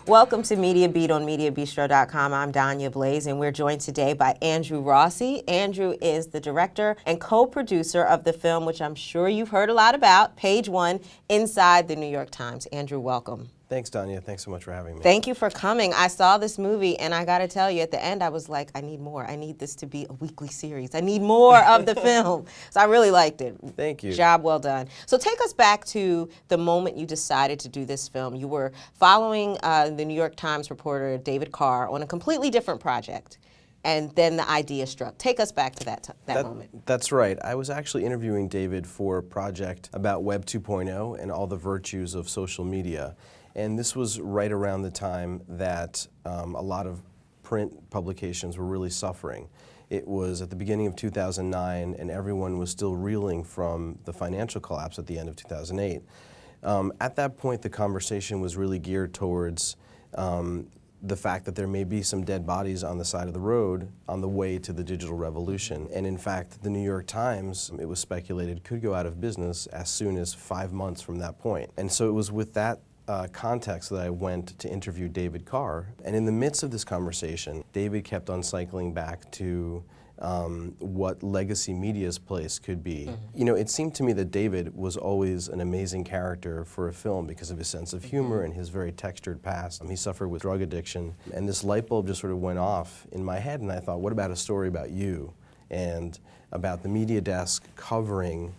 Welcome to Media Beat on Mediabistro.com. I'm Danya Blaze, and we're joined today by Andrew Rossi. Andrew is the director and co-producer of the film, which I'm sure you've heard a lot about, Page One, Inside the New York Times. Andrew, welcome. Thanks, Danya. Thanks so much for having me. Thank you for coming. I saw this movie, and I got to tell you, at the end, I was like, I need more. I need this to be a weekly series. I need more of the film. So I really liked it. Thank you. Job well done. So take us back to the moment you decided to do this film. You were following the New York Times reporter David Carr on a completely different project, and then the idea struck. Take us back to that moment. That's right. I was actually interviewing David for a project about Web 2.0 and all the virtues of social media. And this was right around the time that a lot of print publications were really suffering. It was at the beginning of 2009, and everyone was still reeling from the financial collapse at the end of 2008. At that point, the conversation was really geared towards the fact that there may be some dead bodies on the side of the road on the way to the digital revolution. And in fact, the New York Times, it was speculated, could go out of business as soon as 5 months from that point. And so it was with that context that I went to interview David Carr. And in the midst of this conversation, David kept on cycling back to what legacy media's place could be. You know, it seemed to me that David was always an amazing character for a film because of his sense of humor and his very textured past. He suffered with drug addiction, and this light bulb just sort of went off in my head, and I thought, what about a story about you and about the media desk covering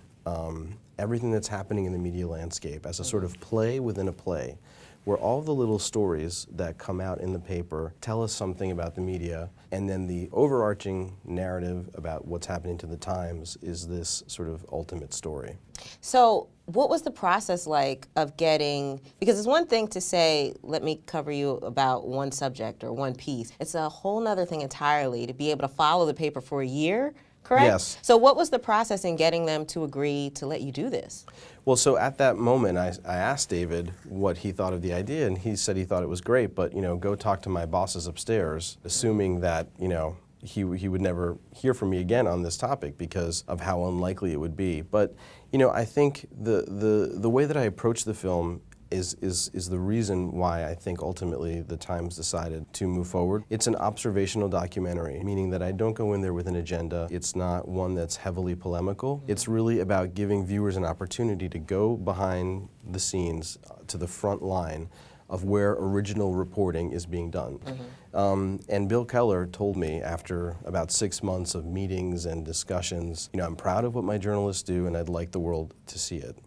everything that's happening in the media landscape as a sort of play within a play, where all the little stories that come out in the paper tell us something about the media, and then the overarching narrative about what's happening to the Times is this sort of ultimate story. So what was the process like of getting, because it's one thing to say, let me cover you about one subject or one piece. It's a whole nother thing entirely to be able to follow the paper for a year. Correct? Yes. So what was the process in getting them to agree to let you do this? Well, so at that moment, I asked David what he thought of the idea, and he said he thought it was great, but, you know, go talk to my bosses upstairs, assuming that, you know, he would never hear from me again on this topic because of how unlikely it would be. But, you know, I think the way that I approached the film is the reason why I think ultimately the Times decided to move forward. It's an observational documentary, meaning that I don't go in there with an agenda. It's not one that's heavily polemical. It's really about giving viewers an opportunity to go behind the scenes to the front line of where original reporting is being done. And Bill Keller told me after about 6 months of meetings and discussions, you know, I'm proud of what my journalists do and I'd like the world to see it.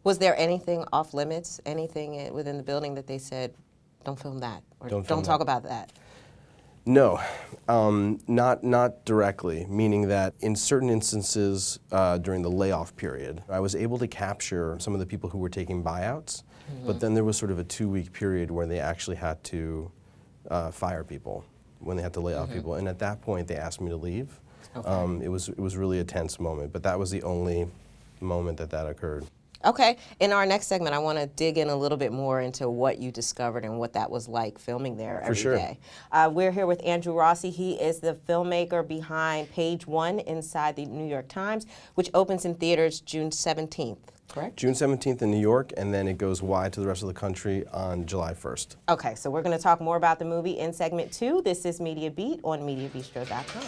Was there anything off limits, anything within the building that they said, don't film that, or don't talk about that? No, not directly, meaning that in certain instances during the layoff period, I was able to capture some of the people who were taking buyouts, but then there was sort of a 2-week period where they actually had to fire people, when they had to lay off people, and at that point they asked me to leave. Okay. It was really a tense moment, but that was the only moment that occurred. Okay, in our next segment, I want to dig in a little bit more into what you discovered and what that was like filming there every day. We're here with Andrew Rossi. He is the filmmaker behind Page One, Inside the New York Times, which opens in theaters June 17th, correct? June 17th in New York, and then it goes wide to the rest of the country on July 1st. Okay, so we're going to talk more about the movie in segment 2. This is Media Beat on Mediabistro.com.